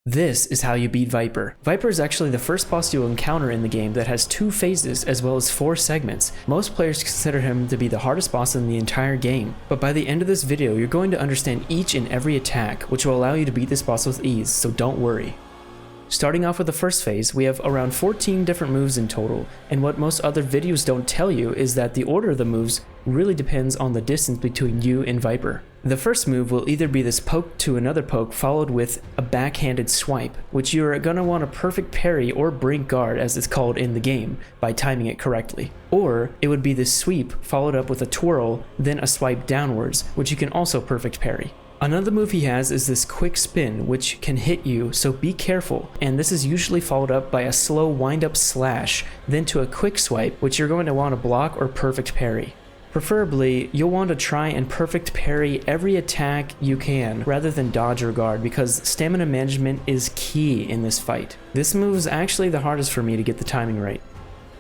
This is how you beat Viper. Viper is actually the first boss you will encounter in the game that has 2 phases as well as 4 segments. Most players consider him to be the hardest boss in the entire game, but by the end of this video you're going to understand each and every attack, which will allow you to beat this boss with ease, so don't worry. Starting off with the first phase, we have around 14 different moves in total, and what most other videos don't tell you is that the order of the moves really depends on the distance between you and Viper. The first move will either be this poke to another poke followed with a backhanded swipe, which you're gonna want a perfect parry or brink guard as it's called in the game by timing it correctly. Or it would be this sweep followed up with a twirl, then a swipe downwards, which you can also perfect parry. Another move he has is this quick spin, which can hit you, so be careful, and this is usually followed up by a slow wind-up slash, then to a quick swipe, which you're going to want to block or perfect parry. Preferably, you'll want to try and perfect parry every attack you can, rather than dodge or guard, because stamina management is key in this fight. This move is actually the hardest for me to get the timing right.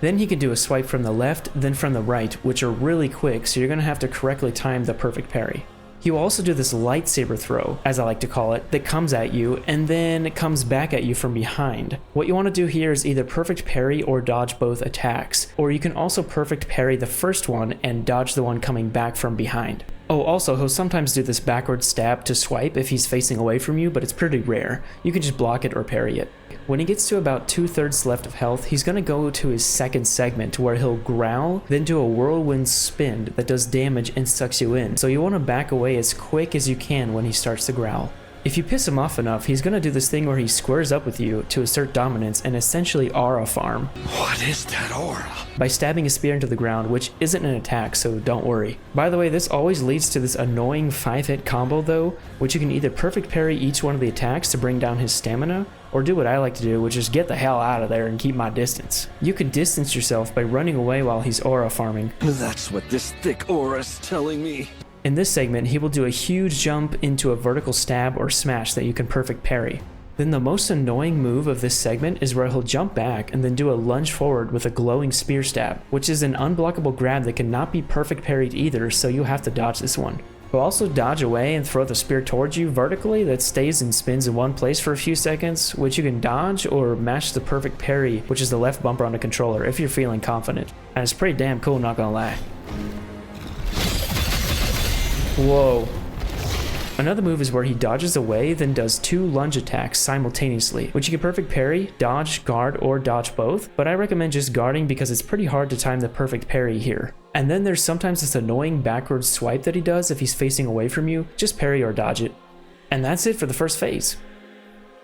Then he can do a swipe from the left, then from the right, which are really quick, so you're going to have to correctly time the perfect parry. He will also do this lightsaber throw, as I like to call it, that comes at you and then it comes back at you from behind. What you want to do here is either perfect parry or dodge both attacks, or you can also perfect parry the first one and dodge the one coming back from behind. Oh, also, he'll sometimes do this backward stab to swipe if he's facing away from you, but it's pretty rare. You can just block it or parry it. When he gets to about 2/3 left of health, he's going to go to his second segment where he'll growl, then do a whirlwind spin that does damage and sucks you in, so you want to back away as quick as you can when he starts to growl. If you piss him off enough, he's going to do this thing where he squares up with you to assert dominance and essentially aura farm. What is that aura? By stabbing a spear into the ground, which isn't an attack, so don't worry. By the way, this always leads to this annoying 5-hit combo though, which you can either perfect parry each one of the attacks to bring down his stamina, or do what I like to do, which is get the hell out of there and keep my distance. You can distance yourself by running away while he's aura farming. That's what this thick aura's telling me. In this segment, he will do a huge jump into a vertical stab or smash that you can perfect parry. Then the most annoying move of this segment is where he'll jump back and then do a lunge forward with a glowing spear stab, which is an unblockable grab that cannot be perfect parried either, so you'll have to dodge this one. He'll also dodge away and throw the spear towards you vertically that stays and spins in one place for a few seconds, which you can dodge or mash the perfect parry, which is the left bumper on the controller if you're feeling confident. And it's pretty damn cool, not gonna lie. Whoa. Another move is where he dodges away, then does 2 lunge attacks simultaneously, which you can perfect parry, dodge, guard, or dodge both, but I recommend just guarding because it's pretty hard to time the perfect parry here. And then there's sometimes this annoying backwards swipe that he does if he's facing away from you, just parry or dodge it. And that's it for the first phase.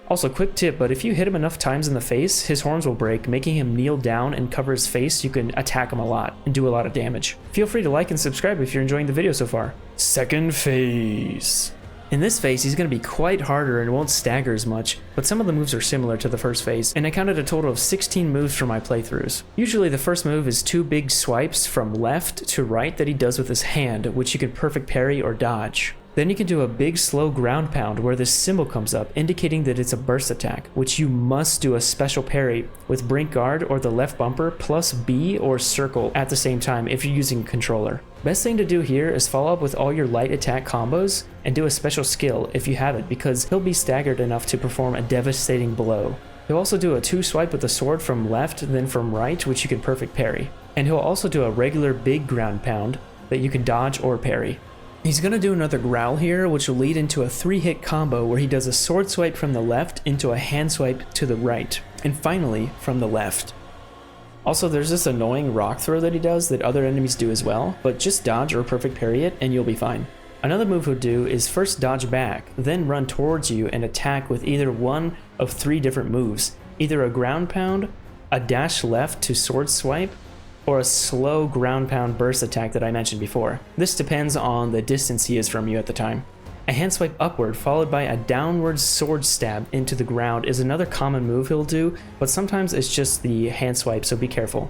Also, quick tip, but if you hit him enough times in the face, his horns will break, making him kneel down and cover his face so you can attack him a lot and do a lot of damage. Feel free to like and subscribe if you're enjoying the video so far. Second phase. In this phase, he's going to be quite harder and won't stagger as much, but some of the moves are similar to the first phase, and I counted a total of 16 moves for my playthroughs. Usually the first move is 2 big swipes from left to right that he does with his hand, which you can perfect parry or dodge. Then you can do a big slow ground pound where this symbol comes up indicating that it's a burst attack, which you must do a special parry with brink guard or the left bumper plus B or circle at the same time if you're using a controller. Best thing to do here is follow up with all your light attack combos and do a special skill if you have it, because he'll be staggered enough to perform a devastating blow. He'll also do a 2 swipe with the sword from left then from right, which you can perfect parry. And he'll also do a regular big ground pound that you can dodge or parry. He's going to do another growl here, which will lead into a 3-hit combo where he does a sword swipe from the left into a hand swipe to the right, and finally from the left. Also, there's this annoying rock throw that he does that other enemies do as well, but just dodge or perfect parry it and you'll be fine. Another move he'll do is first dodge back, then run towards you and attack with either one of 3 different moves, either a ground pound, a dash left to sword swipe, or a slow ground pound burst attack that I mentioned before. This depends on the distance he is from you at the time. A hand swipe upward followed by a downward sword stab into the ground is another common move he'll do, but sometimes it's just the hand swipe, so be careful.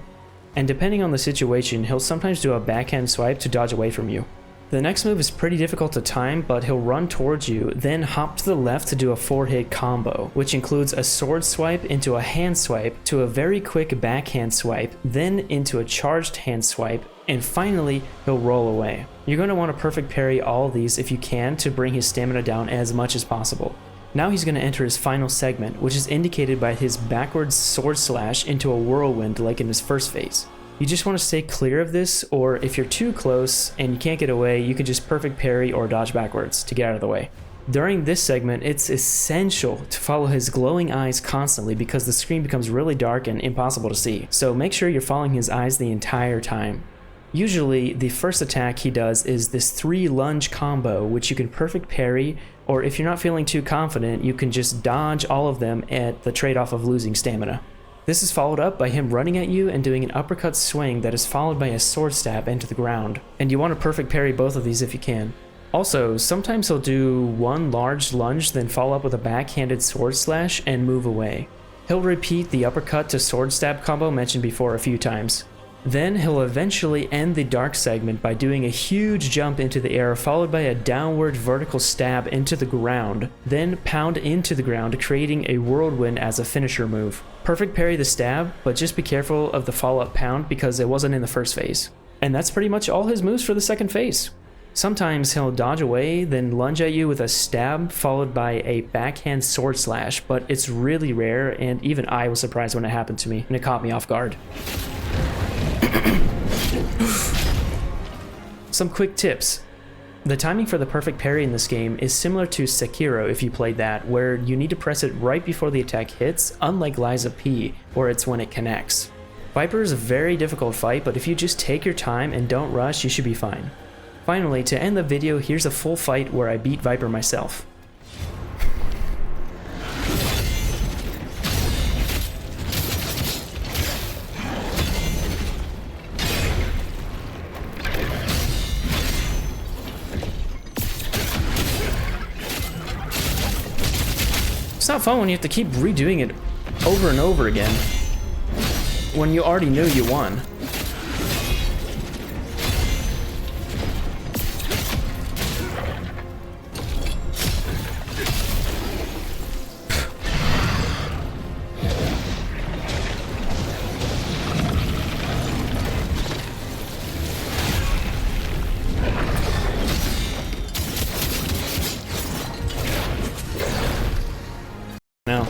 And depending on the situation, he'll sometimes do a backhand swipe to dodge away from you. The next move is pretty difficult to time, but he'll run towards you, then hop to the left to do a 4-hit combo, which includes a sword swipe into a hand swipe to a very quick backhand swipe, then into a charged hand swipe, and finally he'll roll away. You're going to want to perfect parry all of these if you can to bring his stamina down as much as possible. Now he's going to enter his final segment, which is indicated by his backwards sword slash into a whirlwind like in his first phase. You just want to stay clear of this, or if you're too close and you can't get away, you can just perfect parry or dodge backwards to get out of the way. During this segment, it's essential to follow his glowing eyes constantly because the screen becomes really dark and impossible to see, so make sure you're following his eyes the entire time. Usually, the first attack he does is this 3 lunge combo, which you can perfect parry, or if you're not feeling too confident, you can just dodge all of them at the trade-off of losing stamina. This is followed up by him running at you and doing an uppercut swing that is followed by a sword stab into the ground, and you want to perfect parry both of these if you can. Also, sometimes he'll do one large lunge then follow up with a backhanded sword slash and move away. He'll repeat the uppercut to sword stab combo mentioned before a few times. Then he'll eventually end the dark segment by doing a huge jump into the air followed by a downward vertical stab into the ground, then pound into the ground, creating a whirlwind as a finisher move. Perfect parry the stab, but just be careful of the follow-up pound because it wasn't in the first phase. And that's pretty much all his moves for the second phase. Sometimes he'll dodge away, then lunge at you with a stab followed by a backhand sword slash, but it's really rare and even I was surprised when it happened to me and it caught me off guard. Some quick tips. The timing for the perfect parry in this game is similar to Sekiro if you played that, where you need to press it right before the attack hits, unlike Liza P, where it's when it connects. Viper is a very difficult fight, but if you just take your time and don't rush, you should be fine. Finally, to end the video, here's a full fight where I beat Viper myself. It's not fun when you have to keep redoing it over and over again when you already knew you won. No.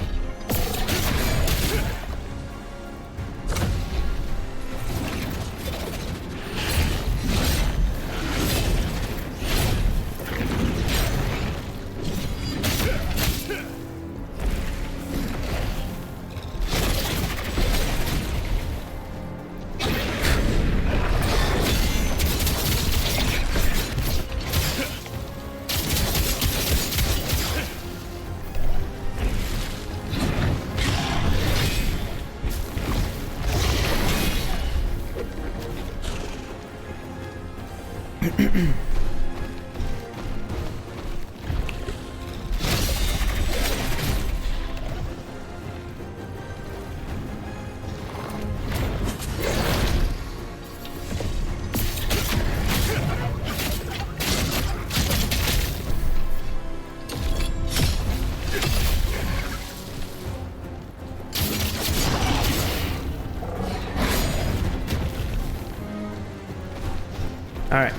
All right.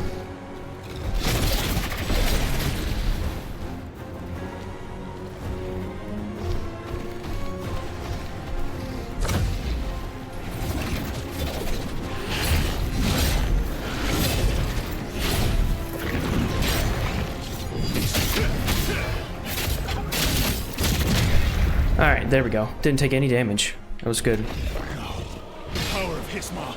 All right, there we go. Didn't take any damage. That was good. The power of Hisma.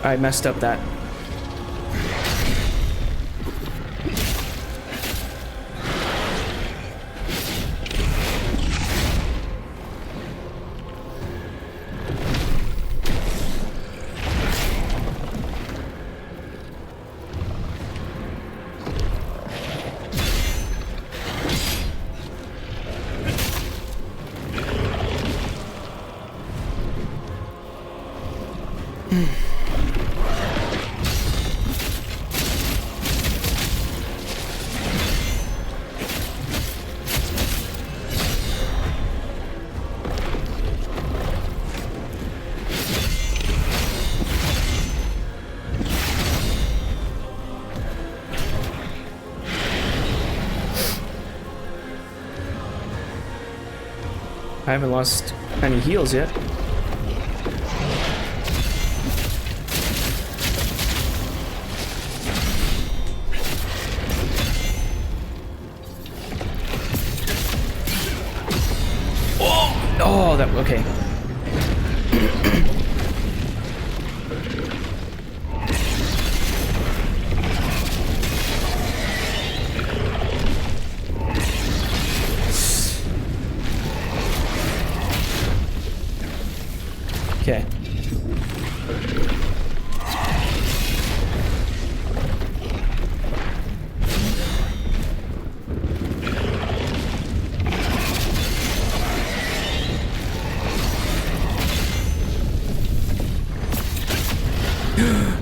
I messed up that. I haven't lost any heals yet. Oh, that okay. Okay.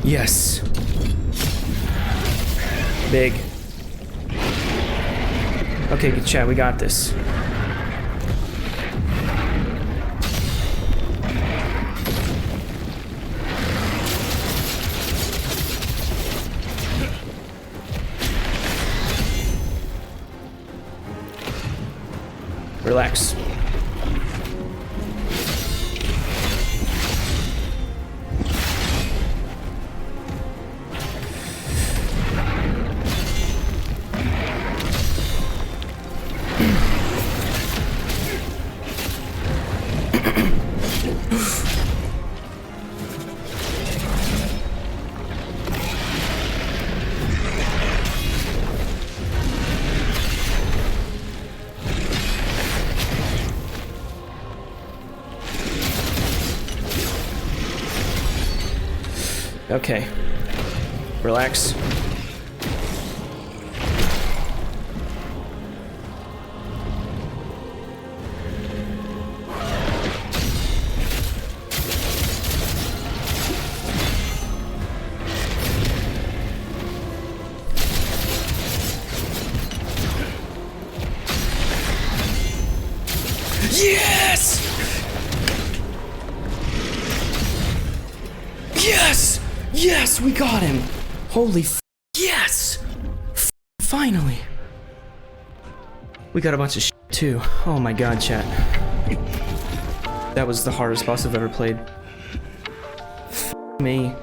Yes. Big. Okay, good chat. We got this. Relax. Okay. Relax. Yes! Yes! Yes, we got him! Holy f- yes! Finally! We got a bunch of shit too. Oh my god, chat. That was the hardest boss I've ever played. F me.